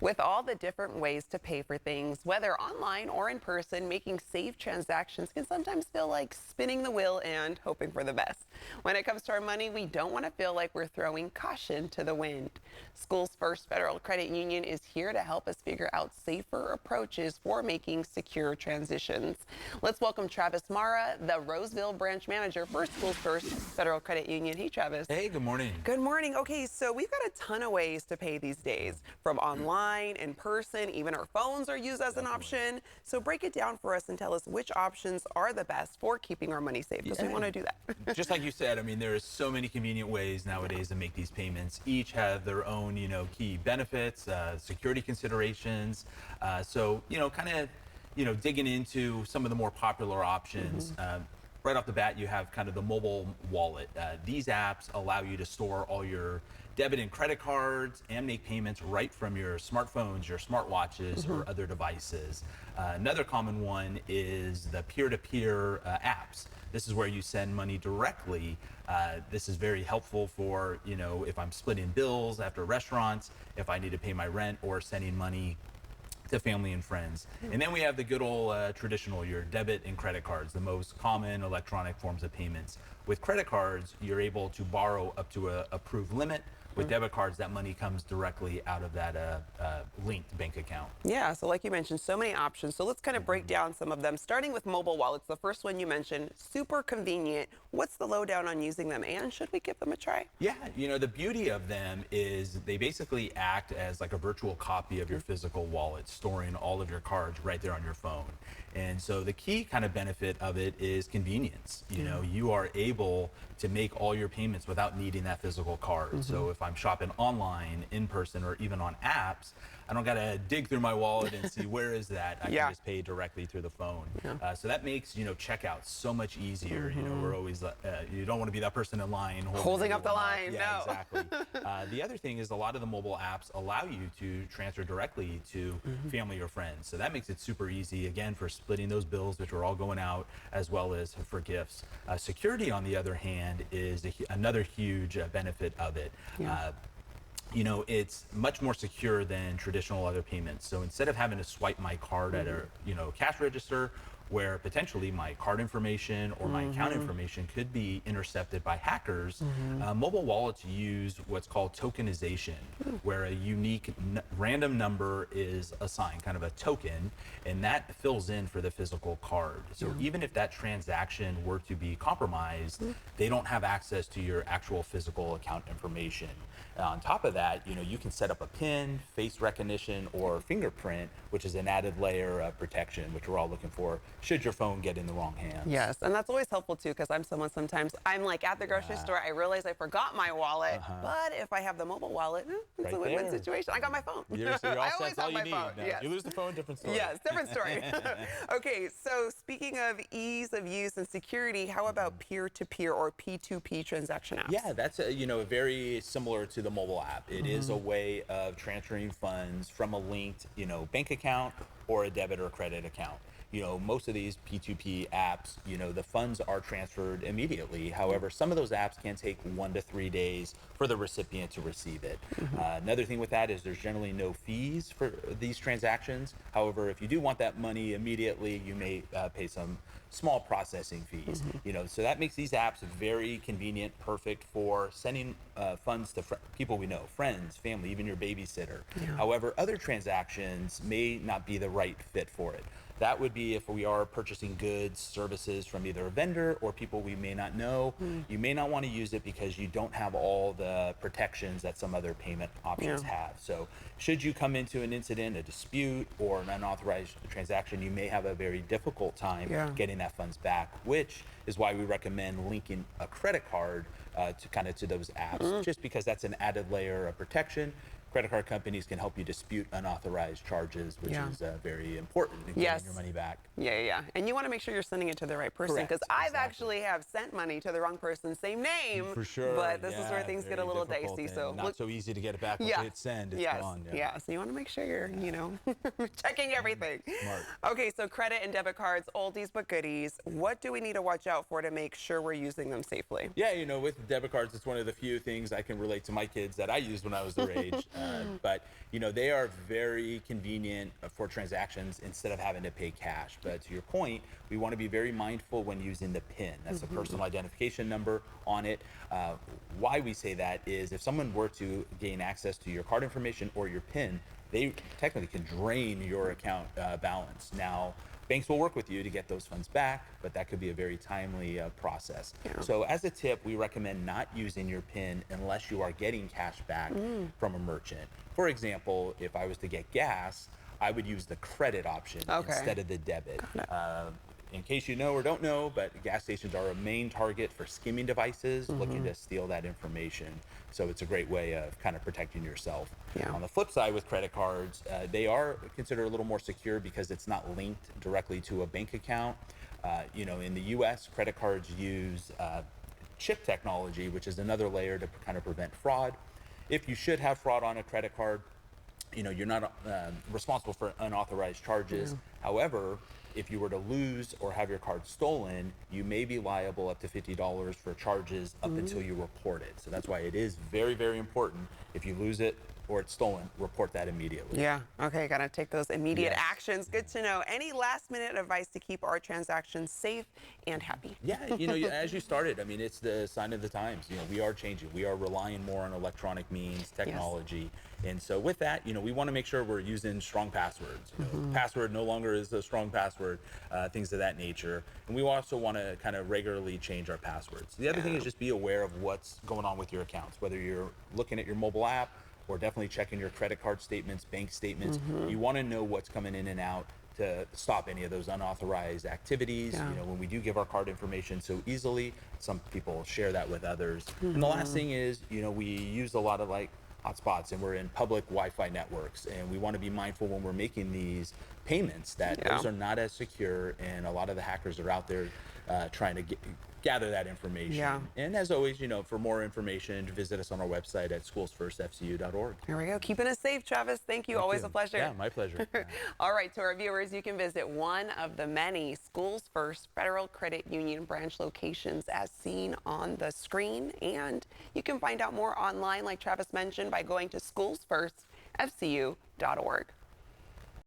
With all the different ways to pay for things, whether online or in person, making safe transactions can sometimes feel like spinning the wheel and hoping for the best. When it comes to our money, we don't want to feel like we're throwing caution to the wind. School's First Federal Credit Union is here to help us figure out safer approaches for making secure transitions. Let's welcome Travis Mara, the Roseville branch manager for School's First Federal Credit Union. Hey, Travis. Hey, good morning. Good morning. Okay, so we've got a ton of ways to pay these days, from online, in person, even our phones are used as an option. So break it down for us and tell us which options are the best for keeping our money safe, because we want to do that. Just like you said, I mean, there's so many convenient ways nowadays to make these payments. Each have their own, key benefits, security considerations. So, digging into some of the more popular options. Right off the bat, you have kind of the mobile wallet. These apps allow you to store all your debit and credit cards and make payments right from your smartphones, your smartwatches, or other devices. Another common one is the peer-to-peer apps. This is where you send money directly. This is very helpful for, if I'm splitting bills after restaurants, if I need to pay my rent, or sending money to family and friends. And then we have the good old traditional, your debit and credit cards, the most common electronic forms of payments. With credit cards, you're able to borrow up to a approved limit. With debit cards, that money comes directly out of that linked bank account. Yeah, so like you mentioned, so many options. So let's kind of break down some of them, starting with mobile wallets. The first one you mentioned, super convenient. What's the lowdown on using them, and should we give them a try? Yeah, the beauty of them is they basically act as like a virtual copy of your physical wallet, storing all of your cards right there on your phone. And so the key kind of benefit of it is convenience. You are able to make all your payments without needing that physical card. So if I'm shopping online, in person, or even on apps, I don't gotta dig through my wallet and see where is that. I can just pay directly through the phone. So that makes checkout so much easier. We're always you don't want to be that person in line holding up the line. Yeah, no. Exactly. The other thing is a lot of the mobile apps allow you to transfer directly to family or friends. So that makes it super easy, again, for splitting those bills, which are all going out, as well as for gifts. Security, on the other hand, is another huge benefit of it. It's much more secure than traditional other payments. So instead of having to swipe my card at a cash register, where potentially my card information or my account information could be intercepted by hackers, mobile wallets use what's called tokenization, where a unique random number is assigned, kind of a token, and that fills in for the physical card. So even if that transaction were to be compromised, they don't have access to your actual physical account information. On top of that, you can set up a PIN, face recognition, or fingerprint, which is an added layer of protection, which we're all looking for should your phone get in the wrong hands. Yes, and that's always helpful too, because sometimes I'm like at the grocery store, I realize I forgot my wallet, but if I have the mobile wallet, it's Right a win-win there. situation. I got my phone. You're all I set, always that's all have you my need. phone. Now, Yes. you lose the phone, different story. Yes, different story. Okay, so speaking of ease of use and security, how about peer-to-peer or P2P transaction apps? Yeah, that's very similar to the mobile app. It is a way of transferring funds from a linked, bank account or a debit or credit account. Most of these P2P apps, the funds are transferred immediately. However, some of those apps can take 1 to 3 days for the recipient to receive it. Another thing with that is there's generally no fees for these transactions. However, if you do want that money immediately, you may pay some small processing fees. So that makes these apps very convenient, perfect for sending funds to people we know, friends, family, even your babysitter. However, other transactions may not be the right fit for it. That would be if we are purchasing goods, services from either a vendor or people we may not know. You may not want to use it because you don't have all the protections that some other payment options have. So should you come into an incident, a dispute, or an unauthorized transaction, you may have a very difficult time getting that funds back, which is why we recommend linking a credit card to those apps, just because that's an added layer of protection. Credit card companies can help you dispute unauthorized charges, which is very important in getting your money back. Yeah. And you want to make sure you're sending it to the right person, because I've actually have sent money to the wrong person, same name. For sure. But this is where things get a little dicey. So not so easy to get it back. Once you hit send, it's gone. So you want to make sure you're, checking everything. Smart. Okay, so credit and debit cards, oldies but goodies. What do we need to watch out for to make sure we're using them safely? Yeah, with debit cards, it's one of the few things I can relate to my kids that I used when I was their age. But they are very convenient for transactions instead of having to pay cash. But to your point, we want to be very mindful when using the PIN. That's the personal identification number on it. Why we say that is if someone were to gain access to your card information or your PIN, they technically can drain your account balance. Now, banks will work with you to get those funds back, but that could be a very timely process. Yeah. So as a tip, we recommend not using your PIN unless you are getting cash back from a merchant. For example, if I was to get gas, I would use the credit option instead of the debit. In case you know or don't know, but gas stations are a main target for skimming devices looking to steal that information. So it's a great way of kind of protecting yourself. Yeah. On the flip side with credit cards, they are considered a little more secure because it's not linked directly to a bank account. In the US, credit cards use chip technology, which is another layer to kind of prevent fraud. If you should have fraud on a credit card, you're not responsible for unauthorized charges. However, if you were to lose or have your card stolen, you may be liable up to $50 for charges up until you report it. So that's why it is very, very important. If you lose it or it's stolen, report that immediately. Yeah. Okay. Got to take those immediate Yes. actions. Good to know. Any last minute advice to keep our transactions safe and happy? Yeah, as you started, I mean, it's the sign of the times. We are changing. We are relying more on electronic means, technology. And so with that, we want to make sure we're using strong passwords. Password no longer is a strong password, things of that nature. And we also want to kind of regularly change our passwords. The other thing is just be aware of what's going on with your accounts, whether you're looking at your mobile app or definitely checking your credit card statements, bank statements. You want to know what's coming in and out to stop any of those unauthorized activities. When we do give our card information so easily, some people share that with others. And the last thing is, we use a lot of hotspots and we're in public Wi-Fi networks, and we want to be mindful when we're making these payments that those are not as secure, and a lot of the hackers are out there trying to gather that information. Yeah. And as always, for more information, visit us on our website at schoolsfirstfcu.org. Here we go. Keeping us safe, Travis. Thank you. Always a pleasure. Yeah, my pleasure. All right, to our viewers, you can visit one of the many Schools First Federal Credit Union branch locations as seen on the screen. And you can find out more online, like Travis mentioned, by going to schoolsfirstfcu.org.